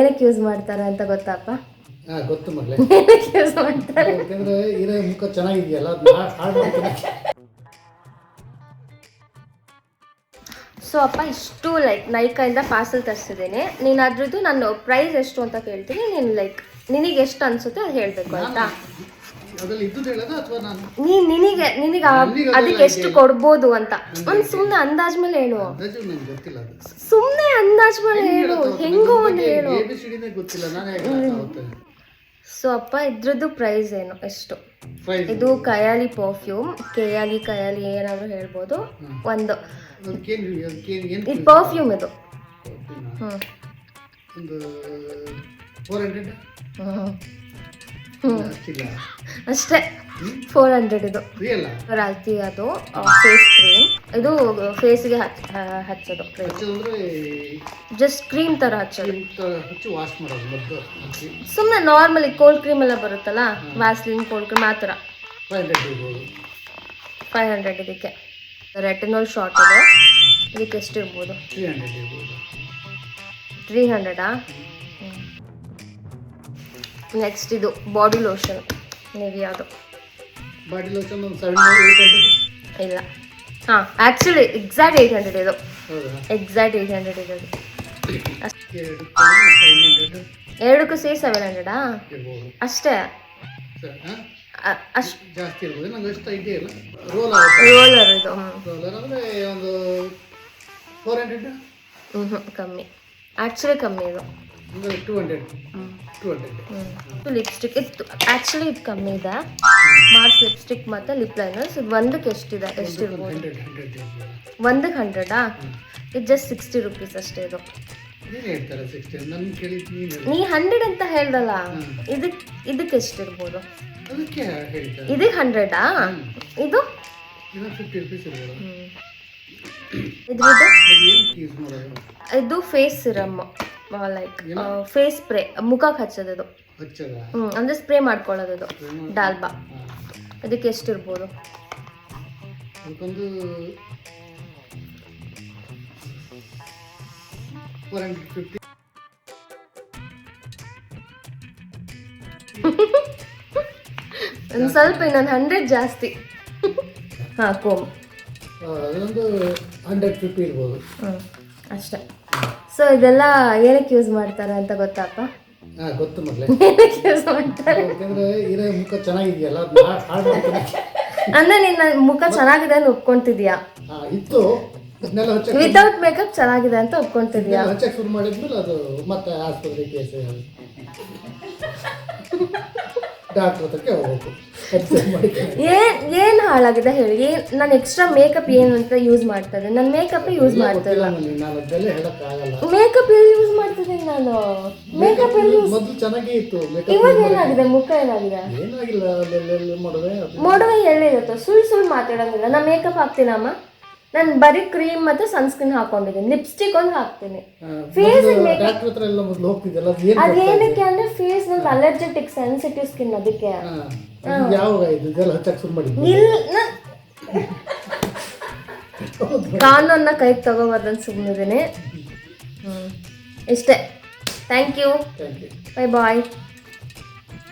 ಏನಕ್ಕೆ ಯೂಸ್ ಮಾಡ್ತಾರೆ ಅಂತ ಗೊತ್ತಪ್ಪ? ಗೊತ್ತು ಮಗಳೇ. ಏನಕ್ಕೆ ಯೂಸ್ ಮಾಡ್ತಾರೆ? ಯಾಕಂದ್ರೆ ಇರೋ ಮುಖ ಚೆನ್ನಾಗಿದೆಯಲ್ಲ ಹಾಳು ಮಾಡ್ಕೊಳಕ್ಕೆ. ಸೊ ಅಪ್ಪ ಇಷ್ಟು ಲೈಕ್ ನೈಕಾಯಿಂದ ಪಾರ್ಸಲ್ ತರಿಸಿದ್ದೀನಿ. ನೀನು ಅದ್ರದ್ದು ನಾನು ಪ್ರೈಸ್ ಎಷ್ಟು ಅಂತ ಕೇಳ್ತೀನಿ, ನೀನು ಲೈಕ್ ನಿನಗೆ ಎಷ್ಟು ಅನ್ಸುತ್ತೆ ಅದು ಹೇಳಬೇಕು ಆಯ್ತಾ? ನಿನಗೆ ಅದಕ್ಕೆ ಎಷ್ಟು ಕೊಡ್ಬೋದು ಅಂತ ಒಂದು ಸುಮ್ಮನೆ ಅಂದಾಜ್ ಮೇಲೆ ಹೇಳು. ಸುಮ್ಮನೆ ಅಂದಾಜ್ ಮೇಲೆ ಹೇಳು, ಹೆಂಗೋ ಒಂದು ಹೇಳು. ಸೊ ಅಪ್ಪ ಇದ್ರದ್ದು ಪ್ರೈಸ್ ಏನು ಎಷ್ಟು? ಇದು ಕಯಾಲಿ ಪರ್ಫ್ಯೂಮ್, ಕಯಾಲಿ ಏನಾದ್ರು ಹೇಳ್ಬೋದು. ಒಂದು ಇದು ಪರ್ಫ್ಯೂಮ್ ಇದು ಅಷ್ಟೇ 400 ಇದು ರಾಲ್ತಿ. ಅದು ಫೇಸ್ ಕ್ರೀಮ್, ಇದು ಫೇಸ್ಗೆ ಹಚ್ಚೋದು ಜಸ್ಟ್ ಕ್ರೀಮ್ ತರ ಹಚ್ಚೋದು. ಸುಮ್ಮನೆ ನಾರ್ಮಲಿ ಕೋಲ್ಡ್ ಕ್ರೀಮ್ ಎಲ್ಲ ಬರುತ್ತಲ್ಲ, ವ್ಯಾಸ್ಲಿನ್ ಕೋಲ್ಡ್ ಕ್ರೀಮ್ ಆ ಥರ. 500 ಇದಕ್ಕೆ. ರೆಟಿನಾಲ್ ಶಾರ್ಟ್ ಇದೆ, ಇದಕ್ಕೆ ಎಷ್ಟಿರ್ಬೋದು? 300. ನೆಕ್ಸ್ಟ್ ಇದು ಬಾಡಿ ಲೋಷನ್, ನಿವಿಯಾದು ಬಾಡಿ ಲೋಷನ್ 700-800 ಇಲ್ಲ. ಹಾಂ ಆ್ಯಕ್ಚುಲಿ ಎಕ್ಸಾಕ್ಟ್ 800 ಇದು. ಎಕ್ಸಾಕ್ಟ್ 800 ಇದು. ಎರಡಕ್ಕೂ ಸೇರಿ 700 ಅಷ್ಟೇ. ಅಷ್ಟು ಜಾಸ್ತಿ ಇರ್ಬೋದು, ನಂಗೆ ಅಷ್ಟು ಐಡಿಯಾ ಇಲ್ಲ. ರೋಲರ್ ಇದು ರೋಲರ್ ಅಂದರೆ ಒಂದು 400. ಕಮ್ಮಿ, ಆ್ಯಕ್ಚುಲಿ ಕಮ್ಮಿ ಇದು. 200. ಲಿಪ್ಸ್ಟಿಕ್ ಇತ್ತು ಆ್ಯಕ್ಚುಲಿ, ಇದು ಕಮ್ಮಿ ಇದೆ. ಮಾರ್ಸ್ ಲಿಪ್ಸ್ಟಿಕ್ ಮತ್ತು ಲಿಪ್ ಲೈನರ್ಸ್ ಇದು ಒಂದಕ್ಕೆ ಎಷ್ಟಿದೆ? ಎಷ್ಟಿರ್ಬೋದು? ಒಂದಕ್ಕೆ 100. ಇದು ಜಸ್ಟ್ 60 ರೂಪೀಸ್ ಅಷ್ಟೇ. ಇದು ನೀ 100 ಅಂತ ಹೇಳ್ದಲ್ಲ, ಇದಕ್ಕೆ ಎಷ್ಟಿರ್ಬೋದು? ಇದಕ್ಕೆ 100. ಇದು ಇದು face serum, like face spray, ಮುಖಕ್ಕೆ ಹಚ್ಚೋದು ಇದು. ಅಂದ್ರೆ ಸ್ಪ್ರೇ ಮಾಡ್ಕೊಳ್ಳೋದು ಇದು, ಡಾಲ್ಬಾ. ಅದಕ್ಕೆ ಎಷ್ಟಿರ್ಬೋದು? ಒಂದು ಸ್ವಲ್ಪ ಇನ್ನೊಂದು 100 ಜಾಸ್ತಿ. ಹಾಂ ಕೋಮ್ ಅದೊಂದು 150 ಇರ್ಬೋದು ಅಷ್ಟೇ. ಸೊ ಇದೆಲ್ಲ ಏನಕ್ಕೆ ಯೂಸ್ ಮಾಡ್ತಾರೆ ಅಂತ ಗೊತ್ತಪ್ಪ? ಗೊತ್ತು ಮಗಳೇ. ಏನಕ್ಕೆ ಯೂಸ್ ಮಾಡ್ತಾರೆ? ಯಾಕಂದ್ರೆ ಇರೋ ಮುಖ ಚೆನ್ನಾಗಿದೆಯಲ್ಲ ಹಾಳು ಮಾಡ್ಕೊಳಕ್ಕೆ. ಅಂದ್ರೆ ನಿನ್ನ ಮುಖ ಚೆನ್ನಾಗಿದೆ ಅಂತ ಒಪ್ಕೊಂತಿದ್ಯಾ? ಇತ್ತು ವಿತೌಟ್ ಮೇಕಪ್ ಚೆನ್ನಾಗಿದೆ ಅಂತ ಒಪ್ಕೊಂತಿದ್ಯಾ? ಹಚ್ಚಕ್ಕೆ ಶುರು ಮಾಡಿದ್ಮೇಲೆ ಅದು ಮತ್ತೆ ಆಸ್ಪತ್ರೆ ಕೇಸ್ ಡಾಕ್ಟರ್ ಹತ್ರಕ್ಕೆ ಹೋಗ್ಬೇಕು. ಏನು ಹಾಳಾಗಿದೆ ಹೇಳಿ? ನಾನು ಎಕ್ಸ್ಟ್ರಾ ಮೇಕಪ್ ಏನು ಅಂತ ಯೂಸ್ ಮಾಡ್ತಾರೆ? ನಾನು ಮೇಕಪ್ ಯೂಸ್ ಮಾಡ್ತಿಲ್ಲ. ಮೇಕಪ್ ಎಲ್ಲಿ ಯೂಸ್ ಮಾಡ್ತಿದ್ದೀನಿ ನಾನು? ಮೇಕಪ್ ಎಲ್ಲಿ ಮೊದಲು ಚೆನ್ನಾಗೇ ಇತ್ತು. ಇವಾಗ ಏನಾಗಿದೆ? ಮುಖ ಏನಾಗಿದೆ? ಏನಾಗಿಲ್ಲ, ಮೊಡವೆ ಎಲ್ಲಿರುತ್ತೆ? ಸುಳ್ಳು ಮಾತಾಡೋಂಗಿಲ್ಲ. ನಾನು ಮೇಕಪ್ ಹಾಕ್ತೀನಮ್ಮ, ನಾನು ಬರೀ ಕ್ರೀಮ್ ಮತ್ತೆ ಸನ್ಸ್ಕ್ರೀನ್ ಹಾಕೊಂಡಿದ್ದೀನಿ, ಲಿಪ್ಸ್ಟಿಕ್ ಒಂದು ಹಾಕ್ತೀನಿ. ಫೇಸ್ ಅದೇನಕ್ಕೆ ಅಂದ್ರೆ ಫೇಸ್ ನಂದು ಅಲರ್ಜೆಟಿಕ್ ಸೆನ್ಸಿಟಿವ್ ಸ್ಕಿನ್, ಅದಕ್ಕೆ. ಕಾನೂನ್ನ ಕೈಗೆ ತಗೋಬಾರ್ದಂತ ಸುಮ್ಮನಿದ್ದೀನಿ. ಇಷ್ಟೇ. Thank you. Bye bye.